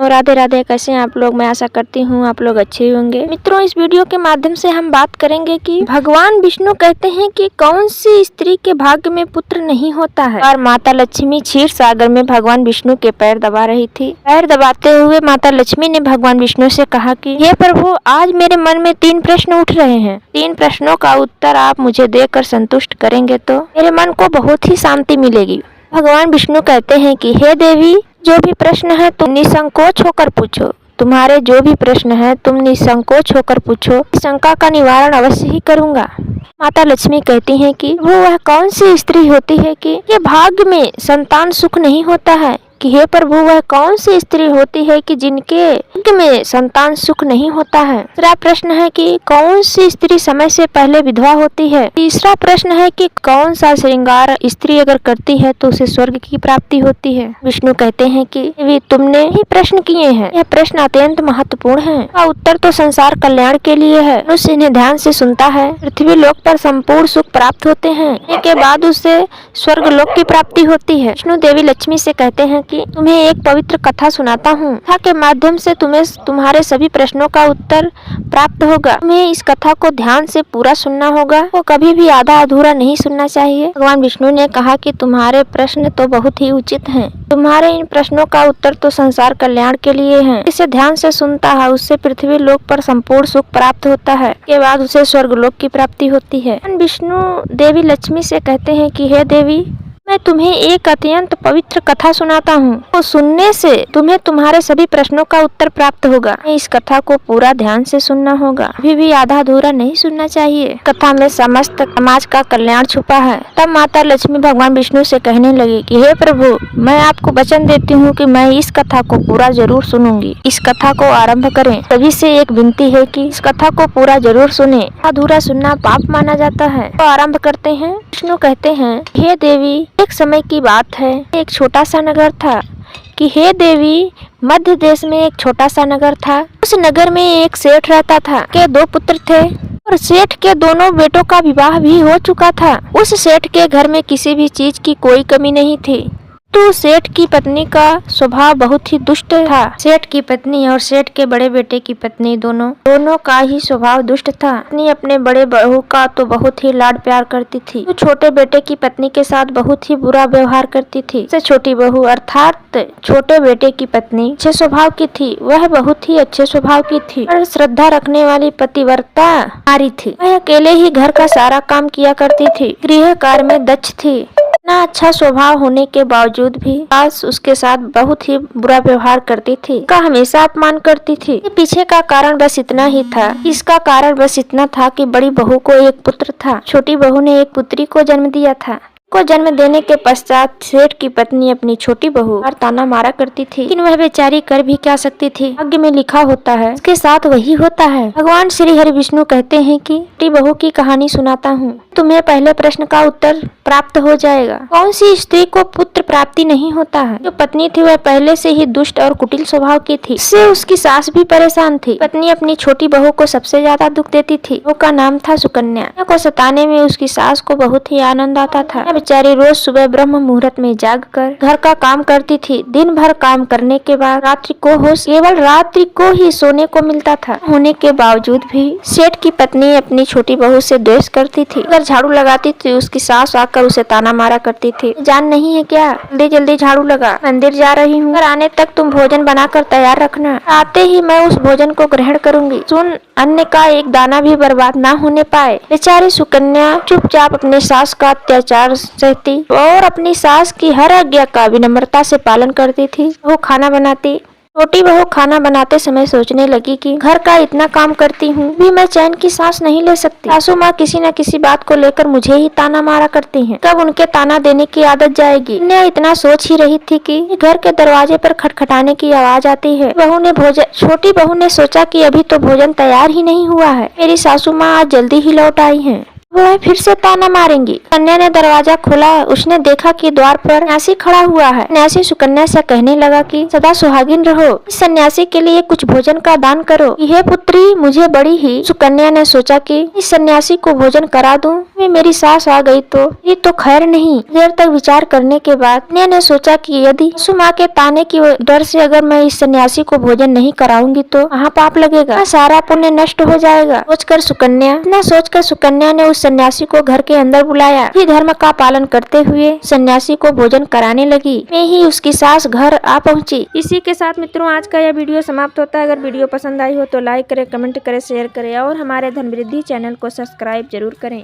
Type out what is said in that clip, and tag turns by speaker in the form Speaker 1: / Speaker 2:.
Speaker 1: और राधे राधे, कैसे हैं आप लोग। मैं आशा करती हूँ आप लोग अच्छे होंगे। मित्रों, इस वीडियो के माध्यम से हम बात करेंगे कि भगवान विष्णु कहते हैं कि कौन सी स्त्री के भाग्य में पुत्र नहीं होता है। और माता लक्ष्मी क्षीर सागर में भगवान विष्णु के पैर दबा रही थी। पैर दबाते हुए माता लक्ष्मी ने भगवान विष्णु से कहा कि हे प्रभु, आज मेरे मन में 3 प्रश्न उठ रहे हैं। 3 प्रश्नों का उत्तर आप मुझे देकर संतुष्ट करेंगे तो मेरे मन को बहुत ही शांति मिलेगी। भगवान विष्णु कहते हैं कि हे देवी, जो भी प्रश्न है तुम निसंकोच होकर पूछो। तुम्हारे जो भी प्रश्न है तुम निसंकोच होकर पूछो, शंका का निवारण अवश्य ही करूंगा। माता लक्ष्मी कहती हैं कि वो वह कौन सी स्त्री होती है कि ये भाग्य में संतान सुख नहीं होता है, कि हे प्रभु, वह कौन सी स्त्री होती है कि जिनके भाग्य में संतान सुख नहीं होता है। दूसरा प्रश्न है कि कौन सी स्त्री समय से पहले विधवा होती है। तीसरा प्रश्न है कि कौन सा श्रृंगार स्त्री अगर करती है तो उसे स्वर्ग की प्राप्ति होती है। विष्णु कहते हैं कि देवी, तुमने ही प्रश्न किए हैं, यह प्रश्न अत्यंत महत्वपूर्ण है। इसका उत्तर तो संसार कल्याण के लिए है। मनुष्य इन्हें ध्यान से सुनता है, पृथ्वी लोक पर संपूर्ण सुख प्राप्त होते हैं। इसके बाद उसे स्वर्ग लोक की प्राप्ति होती है। विष्णु देवी लक्ष्मी से कहते हैं कि तुम्हें एक पवित्र कथा सुनाता हूँ। कथा के माध्यम से तुम्हें तुम्हारे सभी प्रश्नों का उत्तर प्राप्त होगा। तुम्हें इस कथा को ध्यान से पूरा सुनना होगा, वो कभी भी आधा अधूरा नहीं सुनना चाहिए। भगवान विष्णु ने कहा कि तुम्हारे प्रश्न तो बहुत ही उचित हैं। तुम्हारे इन प्रश्नों का उत्तर तो संसार कल्याण के लिए है। इसे ध्यान से सुनता है, उससे पृथ्वी लोक पर संपूर्ण सुख प्राप्त होता है। के बाद उसे स्वर्ग लोक की प्राप्ति होती है। विष्णु देवी लक्ष्मी से कहते हैं कि हे देवी, मैं तुम्हें एक अत्यंत पवित्र कथा सुनाता हूँ। तो सुनने से तुम्हें तुम्हारे सभी प्रश्नों का उत्तर प्राप्त होगा। इस कथा को पूरा ध्यान से सुनना होगा, अभी भी आधा अधूरा नहीं सुनना चाहिए। कथा में समस्त समाज का कल्याण छुपा है। तब माता लक्ष्मी भगवान विष्णु से कहने लगी कि हे प्रभु, मैं आपको वचन देती हूँ कि मैं इस कथा को पूरा जरूर सुनूंगी। इस कथा को आरम्भ करें। सभी से एक विनती है कि इस कथा को पूरा जरूर सुने, अधूरा सुनना पाप माना जाता है। तो आरम्भ करते हैं। विष्णु कहते हैं, हे देवी, एक समय की बात है, एक छोटा सा नगर था कि हे देवी, मध्य देश में एक छोटा सा नगर था। उस नगर में एक सेठ रहता था के 2 पुत्र थे और सेठ के दोनों बेटों का विवाह भी हो चुका था। उस सेठ के घर में किसी भी चीज की कोई कमी नहीं थी। तो सेठ की पत्नी का स्वभाव बहुत ही दुष्ट था। सेठ की पत्नी और सेठ के बड़े बेटे की पत्नी दोनों का ही स्वभाव दुष्ट था। पत्नी अपने बड़े बहू का तो बहुत ही लाड प्यार करती थी, तो छोटे बेटे की पत्नी के साथ बहुत ही बुरा व्यवहार करती थी। सबसे छोटी बहू अर्थात छोटे बेटे की पत्नी अच्छे स्वभाव की थी। वह बहुत ही अच्छे स्वभाव की थी और श्रद्धा रखने वाली पतिव्रता नारी थी। वह अकेले ही घर का सारा काम किया करती थी, गृह कार्य में दक्ष थी। इतना अच्छा स्वभाव होने के बावजूद भी सास उसके साथ बहुत ही बुरा व्यवहार करती थी, का हमेशा अपमान करती थी। पीछे का कारण बस इतना ही था। इसका कारण बस इतना था कि बड़ी बहू को एक पुत्र था, छोटी बहू ने एक पुत्री को जन्म दिया था। को जन्म देने के पश्चात सेठ की पत्नी अपनी छोटी बहू पर ताना मारा करती थी, लेकिन वह बेचारी कर भी क्या सकती थी। भाग्य में लिखा होता है, उसके साथ वही होता है। भगवान श्री हरि विष्णु कहते हैं कि छोटी बहू की कहानी सुनाता हूँ, तुम्हें पहले प्रश्न का उत्तर प्राप्त हो जाएगा। कौन सी स्त्री को पुत्र प्राप्ति नहीं होता है। जो पत्नी थी वह पहले से ही दुष्ट और कुटिल स्वभाव की थी, इससे उसकी सास भी परेशान थी। पत्नी अपनी छोटी बहू को सबसे ज्यादा दुख देती थी। बहू का नाम था सुकन्या। को सताने में उसकी सास को बहुत ही आनंद आता था। बेचारी रोज सुबह ब्रह्म मुहूर्त में जागकर घर का काम करती थी। दिन भर काम करने के बाद केवल रात्रि को ही सोने को मिलता था। होने के बावजूद भी सेठ की पत्नी अपनी छोटी बहू से द्वेष करती थी। अगर झाड़ू लगाती थी उसकी सास आकर उसे ताना मारा करती थी, जान नहीं है क्या, जल्दी जल्दी झाड़ू लगा, मंदिर जा रही हूँ, आने तक तुम भोजन बनाकर तैयार रखना, आते ही मैं उस भोजन को ग्रहण करूंगी। सुन, अन्न का एक दाना भी बर्बाद ना होने पाए। बेचारी सुकन्या चुपचाप अपने सास का अत्याचार सहती और अपनी सास की हर आज्ञा का विनम्रता से पालन करती थी। वो खाना बनाती। छोटी बहू खाना बनाते समय सोचने लगी कि घर का इतना काम करती हूँ भी मैं चैन की सांस नहीं ले सकती। सासू माँ किसी न किसी बात को लेकर मुझे ही ताना मारा करती हैं। कब उनके ताना देने की आदत जाएगी। मैं इतना सोच ही रही थी कि घर के दरवाजे पर खटखटाने की आवाज आती है। छोटी बहू ने सोचा कि अभी तो भोजन तैयार ही नहीं हुआ है, मेरी सासू माँ आज जल्दी ही लौट आई है, वह फिर से ताना मारेंगी। कन्या ने दरवाजा खोला। उसने देखा कि द्वार पर सन्यासी खड़ा हुआ है। सन्यासी सुकन्या से कहने लगा कि सदा सुहागिन रहो, इस सन्यासी के लिए कुछ भोजन का दान करो। यह पुत्री मुझे बड़ी ही। सुकन्या ने सोचा कि इस सन्यासी को भोजन करा दूं में मेरी सास आ गई तो ये तो खैर नहीं। देर तक विचार करने के बाद ने सोचा कि यदि सासू माँ के ताने की डर से अगर मैं इस सन्यासी को भोजन नहीं कराऊंगी तो वहाँ पाप लगेगा, सारा पुण्य नष्ट हो जाएगा। सोचकर सुकन्या ने उस सन्यासी को घर के अंदर बुलाया। ही धर्म का पालन करते हुए सन्यासी को भोजन कराने लगी। में ही उसकी सास घर आ पहुंची। इसी के साथ मित्रों आज का यह वीडियो समाप्त होता है। अगर वीडियो पसंद आई हो तो लाइक करें, कमेंट करें, शेयर करें और हमारे धन वृद्धि चैनल को सब्सक्राइब जरूर करें।